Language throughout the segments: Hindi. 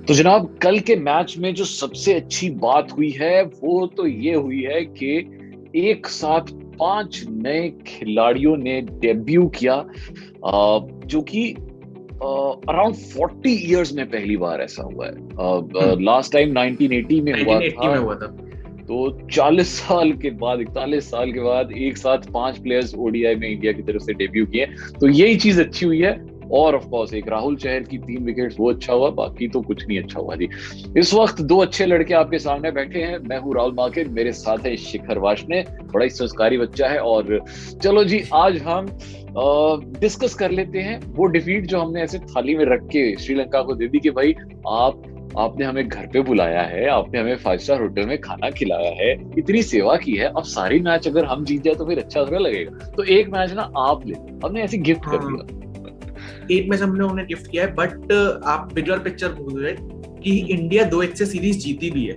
तो जनाब, कल के मैच में जो सबसे अच्छी बात हुई है वो तो ये हुई है कि एक साथ 5 नए खिलाड़ियों ने डेब्यू किया, जो कि अराउंड 40 इयर्स में पहली बार ऐसा हुआ है। हम्म। लास्ट टाइम 1980 में हुआ 1980 था। में हुआ था। तो 40 साल के बाद, 41 साल के बाद एक साथ 5 प्लेयर्स ओडीआई में इंडिया की तरफ से डेब्यू किए। तो यही चीज अच्छी हुई है। और ऑफ कोर्स एक राहुल चहर की 3 विकेट्स, वो अच्छा हुआ, बाकी तो कुछ नहीं अच्छा हुआ जी। इस वक्त दो अच्छे लड़के आपके सामने बैठे हैं। मैं हूँ राहुल मार्केट, मेरे साथ है शिखर वाशने, बड़ा ही संस्कारी बच्चा है। और चलो जी, आज हम डिस्कस कर लेते हैं वो डिफीट जो हमने ऐसे थाली में रख के श्रीलंका को दे दी कि भाई आप आपने हमें घर पे बुलाया है, आपने हमें 5 स्टार होटल में खाना खिलाया है, इतनी सेवा की है। अब सारी मैच अगर हम जीत जाए तो फिर अच्छा थोड़ा लगेगा। तो एक मैच ना आप ले, हमने ऐसे गिफ्ट कर हाँ, दिया। एक मैच हमने उन्हें गिफ्ट किया है, बट आप बिगर पिक्चर भूल गए कि इंडिया 2-1 से सीरीज जीती भी है।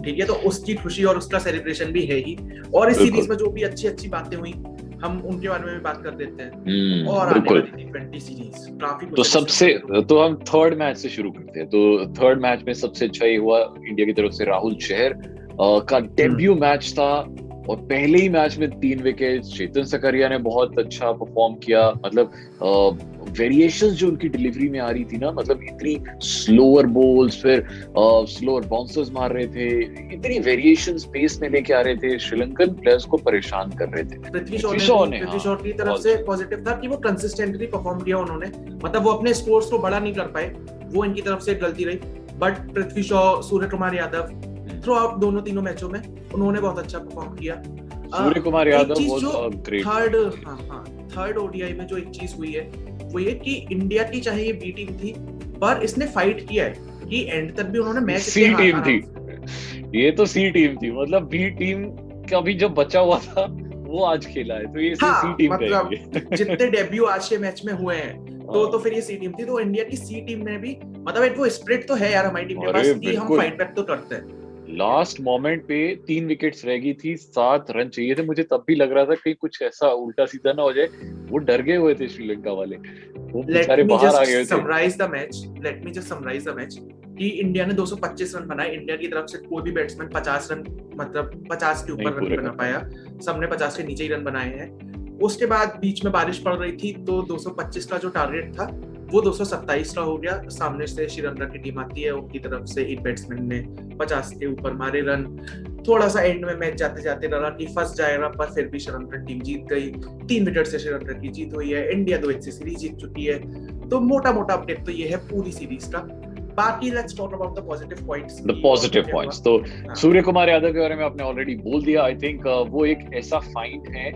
ठीक है, तो उसकी खुशी और उसका सेलिब्रेशन भी है ही। और इस सीरीज बिल्कुल। में जो भी अच्छी अच्छी बातें हुई, हम उनके बारे में भी बात कर देते हैं। और आने बिल्कुल। वाली T20 सीरीज काफी तो कुछ है जिससे हम सबसे कवर करेंगे। तो हम थर्ड मैच से शुरू करते हैं। तो थर्ड मैच में सबसे अच्छा ये हुआ, इंडिया की तरफ से राहुल चहर का डेब्यू मैच था। और पहले ही मैच में 3 विकेट, चेतन सकरिया ने बहुत अच्छा परफॉर्म किया। मतलब वेरिएशंस जो उनकी डिलीवरी में आ रही थी ना, मतलब इतनी स्लोअर बॉल्स, फिर स्लोअर बाउंसर्स मार रहे थे, इतनी वेरिएशंस पेस में लेके आ रहे थे, श्रीलंकन प्लेयर्स को परेशान कर रहे थे। पृथ्वी शॉ पृथ्वी ने शॉ भी ने, पृथ्वी हाँ, शॉ की तरफ बहुत से अच्छा। पॉजिटिव था कि वो कंसिस्टेंटली परफॉर्म किया उन्होंने। मतलब वो अपने स्कोर्स को बड़ा नहीं कर पाए, वो इनकी तरफ से गलती रही। But Prithvi Shaw, Surya Kumar Yadav through out दोनों तीनों मैचों में उन्होंने बहुत अच्छा परफॉर्म किया। सूर्य कुमार एक यादव चीज वाज जो ग्रेट। थर्ड हाँ हाँ थर्ड ओडीआई में जो एक चीज हुई है, वो ये कि इंडिया की चाहे ये बी टीम थी, पर इसने फाइट किया है कि एंड तक भी उन्होंने मैच इतने सी टीम थी, आराम। ये तो सी टीम थी। मतलब बी टीम का भी जो बचा हुआ था वो आज खेला है, तो ये इसे सी हाँ, टीम मतलब कहेंगे। जितने डेब्यू आज के मैच में हुए हैं, तो फिर ये सी टीम थी। तो इंडिया की सी टीम में भी मतलब एक वो स्पिरिट तो है यार हमारी टीम के अरे पास कि हम बिल्कुल। फाइट बैक तो करते हैं। लास्ट मोमेंट पे 3 विकेट्स रह गई थी, 7 रन चाहिए थे। मुझे तब भी लग रहा था कि कुछ ऐसा उल्टा सीधा ना हो जाए। वो डर गए हुए थे श्रीलंका वाले, वो लेट बेचारे मी बाहर आ जस्ट गए थे। Summarise the match let me just summarise the match कि इंडिया ने 225 रन बनाए। इंडिया की तरफ से कोई भी बैट्समैन 50 रन, मतलब 50 के नहीं ऊपर रन नहीं पूरे बना कर पाए। पाया। सबने 50 के नीचे ही रन बनाए हैं। उसके बाद बीच में बारिश पड़ रही थी, तो 225 का जो टारगेट था वो 227 का हो गया। सामने से श्रीलंका की टीम आती है, उनकी तरफ से एक बैट्समैन ने 50 के ऊपर मारे रन। थोड़ा सा एंड में मैच जाते जाते लगा कि फंस जाएगा, पर फिर भी श्रीलंकन टीम जीत गई। 3 विकेट से श्रीलंका की जीत हुई है। इंडिया 2-1 से सीरीज जीत चुकी है। तो मोटा मोटा अपडेट तो ये है पूरी सीरीज का। बाकी let's talk about the positive points the key और क्या पॉजिटिव क्या हुआ। पॉइंट्स तो हाँ। सूर्य कुमार यादव के बारे में आपने ऑलरेडी बोल दिया। आई थिंक वो एक ऐसा फाइंड है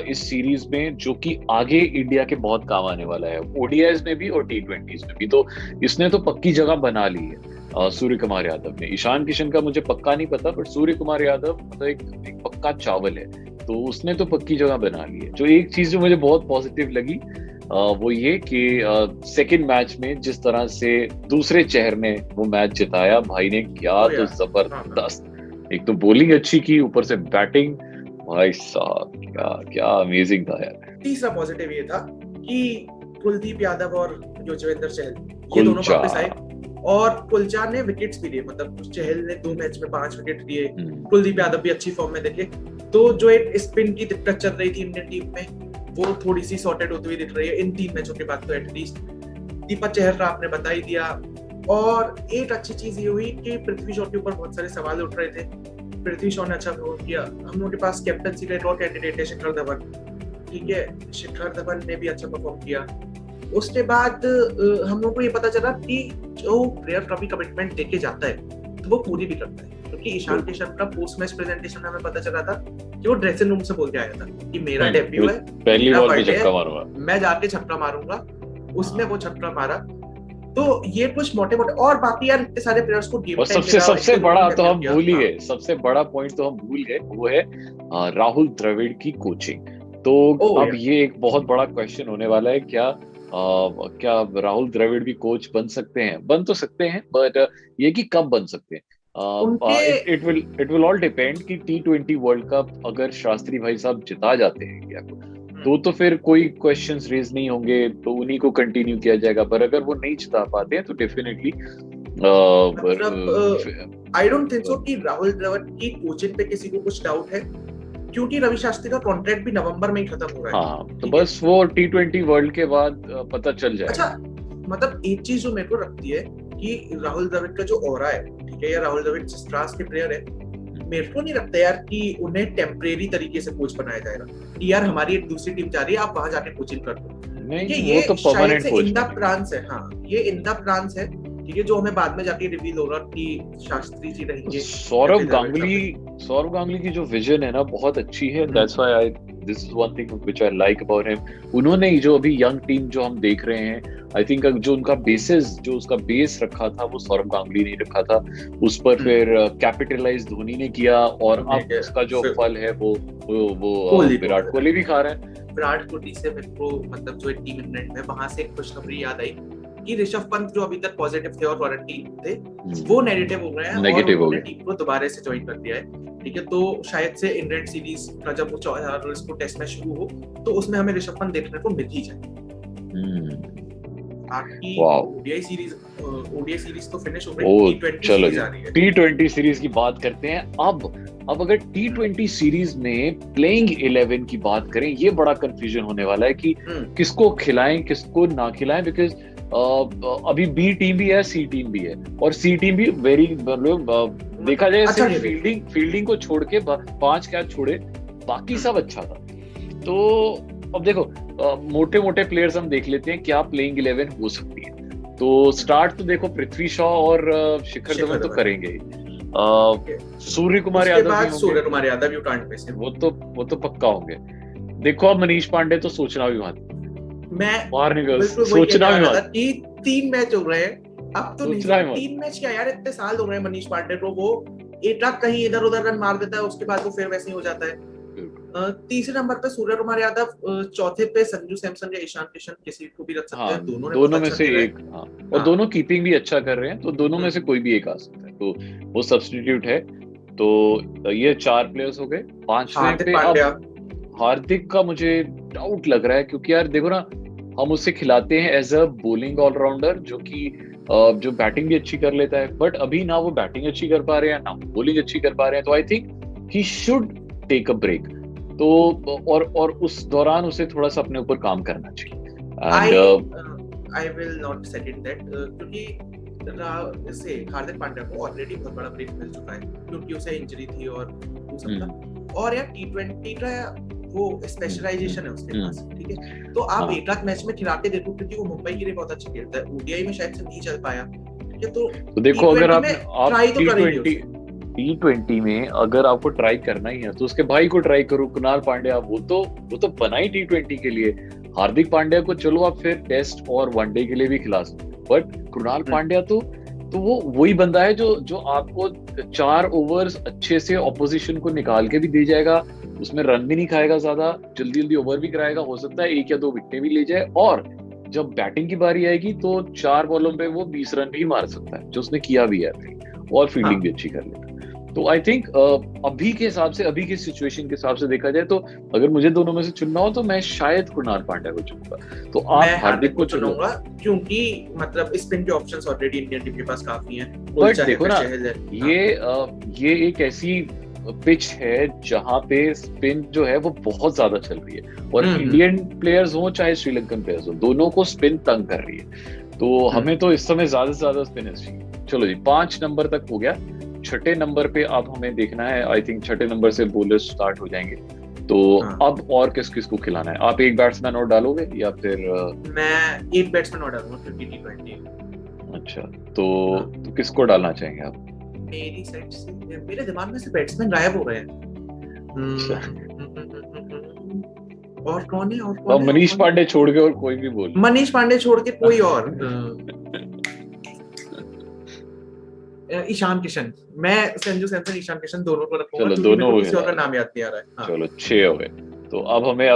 इस सीरीज में जो कि आगे इंडिया के बहुत काम आने वाला है, ओडीआईज में भी और T20s में भी। तो इसने तो पक्की जगह बना ली है सूर्य कुमार यादव ने। ईशान किशन का मुझे पक्का नहीं पता, बट सूर्य कुमार यादव मतलब एक पक्का चावल है। तो उसने तो पक्की जगह बना ली है। जो एक चीज जो मुझे बहुत पॉजिटिव लगी, वो ये कि सेकंड मैच में जिस तरह से दूसरे चेहर ने वो मैच जिताया, भाई ने क्या ओ तो यार, हाँ हाँ। जबरदस्त। एक तो बॉलिंग अच्छी की, ऊपर से बैटिंग, भाई साहब क्या क्या अमेजिंग था यार। तीसरा पॉजिटिव ये था कि कुलदीप यादव और युजवेंद्र चहल ये दोनों कुलचा। वापस आए। और कुलचार ने विकेट्स भी लिए, मतलब चहल ने 2 मैच में 5 विकेट लिए। हम्म, कुलदीप यादव भी अच्छी फॉर्म में देखे। तो जो एक स्पिन की दिक्कत चल रही थी इंडियन टीम में, वो थोड़ी सी सॉर्टेड होती हुई दिख रही है इन 3 मैचों के बाद तो एटलीस्ट। दीपक चहर का आपने बता ही दिया। और एक अच्छी चीज ये हुई कि पृथ्वी शॉ के ऊपर बहुत सारे सवाल उठ रहे थे। पृथ्वी शॉ ने अच्छा परफॉर्म किया। हम लोगों के पास कैप्टनसी का एक और कैंडिडेट है, शिखर धवन। ठीक है, शिखर धवन ने भी अच्छा परफॉर्म किया। उसके बाद हम लोग को ये पता चला कि जो प्लेयर कभी कमिटमेंट देके जाता है तो वो पूरी भी करता है। क्योंकि ईशान किशन का पोस्ट मैच प्रेजेंटेशन में हमें पता चला था कि वो ड्रेसिंग रूम से बोल के आया था कि मेरा डेब्यू है, पहली मेरा बॉल पे बर्थडे छक्का मारूंगा। है, मैं जाके छक्का मारूंगा। उसने वो छक्का मारा। तो ये कुछ मोटे मोटे, और बाकी यार इतने सारे प्लेयर्स को गेम और टाइम सबसे मिला, सबसे इतने लोगों बड़ा ने तो डेब्यू हम किया। भूल ही हाँ गए, सबसे बड़ा पॉइंट तो हम भूल गए, वो है राहुल द्रविड़ की कोचिंग। तो ओ अब यार, ये एक बहुत बड़ा क्वेश्चन होने वाला है, क्या राहुल द्रविड़ भी कोच बन सकते हैं? बन तो सकते हैं, बट ये कि कब बन सकते हैं, उनके इट विल ऑल डिपेंड कि T20 वर्ल्ड कप अगर शास्त्री भाई साहब जिता जाते हैं इंडिया को, तो फिर कोई क्वेश्चंस रेज नहीं होंगे, तो उन्हीं को कंटिन्यू किया जाएगा। पर अगर वो नहीं जिता पाते हैं तो डेफिनेटली मतलब आई डोंट थिंक सो कि राहुल द्रविड़ की कोचिंग पे किसी को कुछ डाउट है, क्योंकि रवि शास्त्री का कॉन्ट्रैक्ट भी नवंबर में ही खत्म हो रहा है। हाँ, तो बस वो T20 वर्ल्ड के बाद पता चल जाएगा। अच्छा, मतलब एक चीज जो मेरे को लगती है कि राहुल द्रविड़ का जो ऑरा है, ठीक है, या राहुल द्रविड़ जिस क्लास के प्लेयर है, मेरे को नहीं लगता यार कि उन्हें टेम्परेरी तरीके से कोच बनाया जाएगा कि यार हमारी एक दूसरी टीम जा रही है, आप वहां जाके कोचिंग कर दो। नहीं, ये वो तो शायद परमानेंट से कोच इन द बनेगा। प्लान्स है। हाँ, ये इन द प्लान्स है, ठीक है, जो हमें बाद में जाके रिवील होगा कि शास्त्री जी रहेंगे। सौरव गांगुली की जो विजन है ना बहुत अच्छी है। That's why I this is one thing which I like about him. उन्होंने जो अभी यंग टीम जो हम देख रहे हैं, आई थिंक जो उनका उसका बेस रखा था वो सौरव गांगुली ने रखा था, उस पर फिर कैपिटलाइज धोनी ने किया, और अब उसका जो फल है वो विराट कोहली भी खा रहा है। विराट कोहली से मेरे को मतलब जो टीम इंग्लैंड में वहां से खुशखबरी याद आई कि ऋषभ पंत जो अभी तक पॉजिटिव थे और क्वारंटीन थे, वो नेगेटिव हो गए हैं और उन्होंने टीम को दोबारा से ज्वाइन कर दिया है, ठीक है। तो शायद से इंग्लैंड सीरीज का जब वो टेस्ट मैच शुरू हो तो उसमें हमें ऋषभ पंत देखने को मिल ही जाए। बाकी ओडीआई सीरीज तो फिनिश हो गई, चलो T20 सीरीज की बात करते हैं। अब अगर T20 सीरीज में प्लेइंग 11 की बात करें, ये बड़ा कंफ्यूजन होने वाला है कि किसको खिलाएं किसको ना खिलाएं, बिकॉज अभी बी टीम भी है, सी टीम भी है, और सी टीम भी वेरी देखा जाए अच्छा, फील्डिंग को छोड़ के 5 कैच छोड़े बाकी सब अच्छा था। तो अब देखो मोटे मोटे प्लेयर्स हम देख लेते हैं क्या प्लेइंग 11 हो सकती है। तो स्टार्ट तो देखो पृथ्वी शॉ और शिखर धवन तो करेंगे ही। सूर्य कुमार यादव यूटांट में से वो तो पक्का होंगे। देखो अब मनीष पांडे तो सोचना भी मत, सोचना भी मत। 3 मैच हो रहे हैं अब तो नहीं, 3 मैच क्या यार, इतने साल हो गए मनीष पांडे को। वो एक लाख कहीं इधर उधर रन मार देता है, उसके बाद वो फिर वैसे ही हो जाता है। तीसरे नंबर पे सूर्य कुमार यादव, चौथे पे संजू सैमसन या ईशान किशन, किसी को भी रख सकते हैं। दोनों में से एक, और दोनों कीपिंग भी अच्छा कर रहे हैं, तो दोनों में से कोई भी एक आ सकता है, तो वो सब्स्टिट्यूट है। तो ये 4 प्लेयर्स हो गए। 5वें पे अब हार्दिक का मुझे डाउट लग रहा है, क्योंकि यार देखो ना, हम उसे खिलाते हैं एज अ बोलिंग ऑलराउंडर जो कि जो बैटिंग भी अच्छी कर लेता है, बट अभी ना वो बैटिंग अच्छी कर पा रहे हैं ना बोलिंग अच्छी कर पा रहे हैं। तो I think he should take a break. तो और उस दौरान उसे थोड़ा सा अपने ऊपर काम करना चाहिए। I will not second that, क्योंकि जैसे हार्दिक पांड्या को ऑलरेडी बहुत बड़ा ब्रेक मिल चुका है, क्योंकि उसे इंजरी थी और वो सब था। और यार T20 का वो स्पेशलाइजेशन है उसके पास, ठीक है। तो आप एक लाख मैच में खिलाते देखो, क्योंकि वो मुंबई के लिए बहुत अच्छा खेलता है। ओडीआई में शायद से नहीं चल पाया, ठीक है। तो देखो अगर आप T20 में अगर आपको ट्राई करना ही है तो उसके भाई को ट्राई करो, कुणाल पांड्या। वो तो बना ही T20 के लिए। हार्दिक पांड्या को चलो आप फिर टेस्ट और वनडे के लिए भी खिला सकते हो, बट कुणाल पांड्या तो वो वही बंदा है जो आपको 4 ओवर्स अच्छे से ऑपोजिशन को निकाल के भी दे जाएगा, उसमें रन भी नहीं खाएगा, ज्यादा जल्दी ओवर भी कराएगा, हो सकता है 1 या 2 विकेटें भी ले जाए, और जब बैटिंग की बारी आएगी तो 4 बॉलों पे वो 20 रन भी मार सकता है, जो उसने किया भी है, और फील्डिंग भी अच्छी कर लेता है। तो आई थिंक अभी के हिसाब से, अभी की सिचुएशन के हिसाब से देखा जाए, तो अगर मुझे दोनों में से चुनना हो तो मैं शायद कुणाल पांड्या को चुनूंगा। तो आप हार्दिक को चुनूंगा, क्योंकि मतलब स्पिन के ऑप्शंस ऑलरेडी इंडियन टीम के पास काफी हैं। बट देखो ना, ये एक ऐसी पिच है जहां पे स्पिन जो है वो बहुत ज्यादा चल रही है, और इंडियन प्लेयर्स हो चाहे श्रीलंकन प्लेयर्स हो, दोनों को स्पिन तंग कर रही है। तो हमें तो इस समय ज्यादा से ज्यादा स्पिनर्स चाहिए। चलो जी, 5 नंबर तक हो गया। 6ठे नंबर पे अब हमें देखना है, आई थिंक 6ठे नंबर से बॉलर्स स्टार्ट हो जाएंगे। तो अब और किस को खिलाना है? आप एक बैट्समैन और डालोगे या फिर? मैं एक बैट्समैन और डालूंगा, क्योंकि T20। अच्छा, तो किसको डालना चाहेंगे आप? मेरी साइड से मेरे दिमाग में से बैट्समैन गायब हो रहे हैं। और कौन है? मनीष पांडे छोड़ के और कोई भी बोल। मनीष पांडे छोड़ के कोई और? ईशान किशन। मैं संजू सैमसन, ईशान किशन दोनों को रखूंगा। चलो, दोनों किसी और का नाम याद नहीं आ रहा है। हाँ। चलो 6 हो गए। तो अब हमें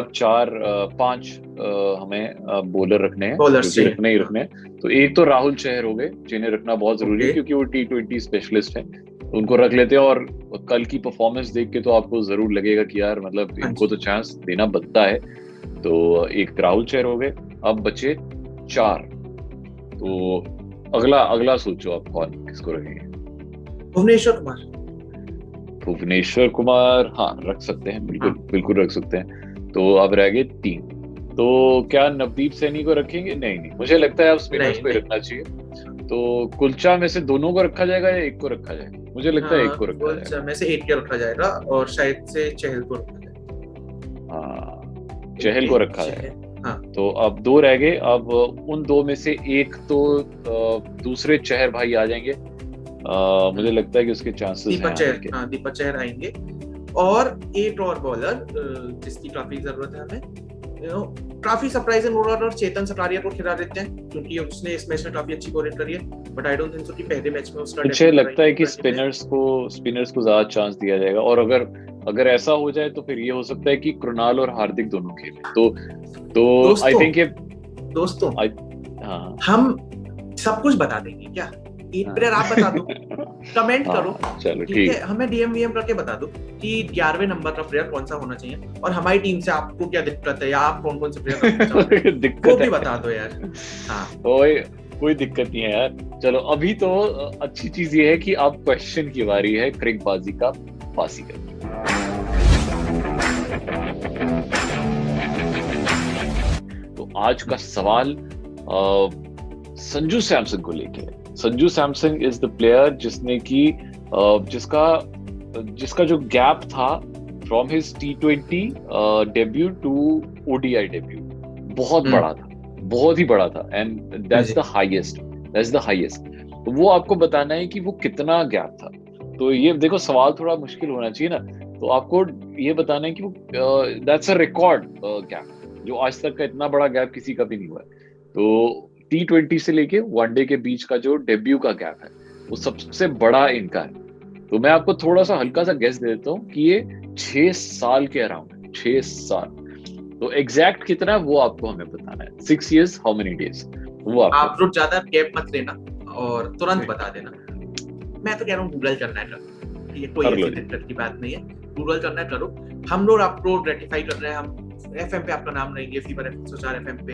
5 हमें बॉलर रखने हैं, रखने हैं। तो एक तो राहुल चहर हो गए, जिन्हें रखना बहुत जरूरी है, क्योंकि वो T20 स्पेशलिस्ट हैं। उनको रख लेते हैं, और कल की परफॉर्मेंस देख के तो आपको जरूर लगेगा कि यार मतलब इनको तो चांस देना बनता है। तो एक राहुल चहर हो गए। अब बचे 4। तो अगला अगला सोचो आप कौन किसको रखेंगे? भुवनेश्वर कुमार। भुवनेश्वर कुमार, हाँ रख सकते हैं, बिल्कुल हाँ। बिल्कुल रख सकते हैं। तो अब रह गए 3। तो क्या नवदीप सैनी को रखेंगे? नहीं नहीं, मुझे लगता है अब स्पिनर्स को ही रखना चाहिए। तो कुलचा में से दोनों को रखा जाएगा या एक को रखा जाएगा? मुझे लगता है एक को रखा जाएगा। में से एक को रखा जाएगा और शायद से चहल को रखा जाएगा। हाँ, चहल को रखा जाएगा। हाँ। तो अब 2 रह गए। अब उन 2 में से एक तो दूसरे चहर भाई आ जाएंगे। मुझे लगता है कि उसके चांसेस हैं। दीपक चहर आएंगे। और एक और बॉलर जिसकी काफी जरूरत है हमें, काफी सरप्राइजिंग बॉलर, और चेतन सटारिया को खिला देते हैं क्योंकि उसने इस मैच में काफी अच्छी बॉलिंग करी है, but I don't think so कि पहले मैच में उसका मुझे लगता है कि स्पिनर्स को ज्यादा चांस दिया जाएगा। और अगर ऐसा हो जाए तो फिर ये हो सकता है कि कृणाल और हार्दिक दोनों खेलें। तो आई थिंक ये दोस्तों हाँ, हम सब कुछ बता देंगे क्या? एक प्लेयर आप बता दो, कमेंट करो, चलो ठीक है? हमें डीएम करके बता दो कि 11वें नंबर का प्लेयर कौन सा होना चाहिए, और हमारी टीम से आपको क्या दिक्कत है, या आप कौन कौन से प्लेयर दिक्कत वो भी बता दो यार। हाँ, कोई दिक्कत नहीं है यार। चलो अभी तो अच्छी चीज ये है कि अब क्वेश्चन की बारी है क्रिकबाजी का बाजीगर। तो आज का सवाल संजू सैमसन को लेके है। Sanju Samson is the player जिसने की जिसका जो गैप था from his T20 debut to ODI debut बहुत बड़ा था, बहुत ही बड़ा था, एंड दैट्स द हाईएस्ट। तो वो आपको बताना है कि वो कितना गैप था। तो ये देखो सवाल थोड़ा मुश्किल होना चाहिए ना, तो आपको ये बताना है कि वो दैट्स अ रिकॉर्ड गैप, जो आज तक का इतना बड़ा गैप किसी का भी नहीं हुआ है। तो T20 से लेके वनडे के बीच का जो डेब्यू का गैप है वो सबसे बड़ा इनका है। तो मैं आपको थोड़ा सा हल्का सा गेस दे देता हूँ कि ये 6 साल के अराउंड है, 6 साल। तो एग्जैक्ट कितना वो आपको हमें बताना है। 6 years how many days वो आप लोग ज्यादा गैप मत लेना और तुरंत बता देना। मैं तो कह रहा हूँ गूगल करना है, ये कोई ऐसी दिक्कत की बात नहीं है, गूगल करना है करो। हम लोग आपको रेटिफाई कर रहे हैं, हम FM पे आपका नाम रहेंगे, फीवर FM FM पे।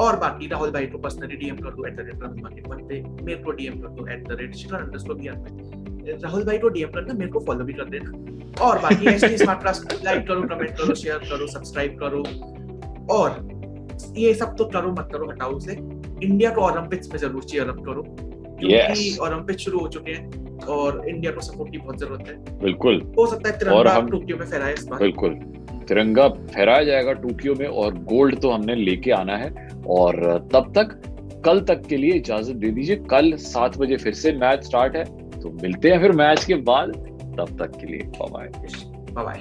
और बाकी राहुल भाई को पर्सनली DM कर दो @RahulMarket1 पे, मेरे को DM कर दो @shikhar_br पे। राहुल भाई को DM करना, मेरे को फॉलो भी कर देना। और बाकी ST Smartcast लाइक करो, कमेंट करो, शेयर करो, सब्सक्राइब करो, और ये सब तो करो मत करो हटाओ से। इंडिया को ओलंपिक्स में जरूर चीयर अप करो, क्योंकि ओलंपिक शुरू हो चुके हैं और इंडिया को सपोर्ट की बहुत जरूरत है। बिल्कुल हो सकता है तिरंगा टोक्यो में फहराए इस बार। बिल्कुल तिरंगा फहराया जाएगा टोक्यो में, और गोल्ड तो हमने लेके आना है। और तब तक कल तक के लिए इजाजत दे दीजिए। कल 7 बजे फिर से मैच स्टार्ट है, तो मिलते हैं फिर मैच के बाद। तब तक के लिए बाय बाय।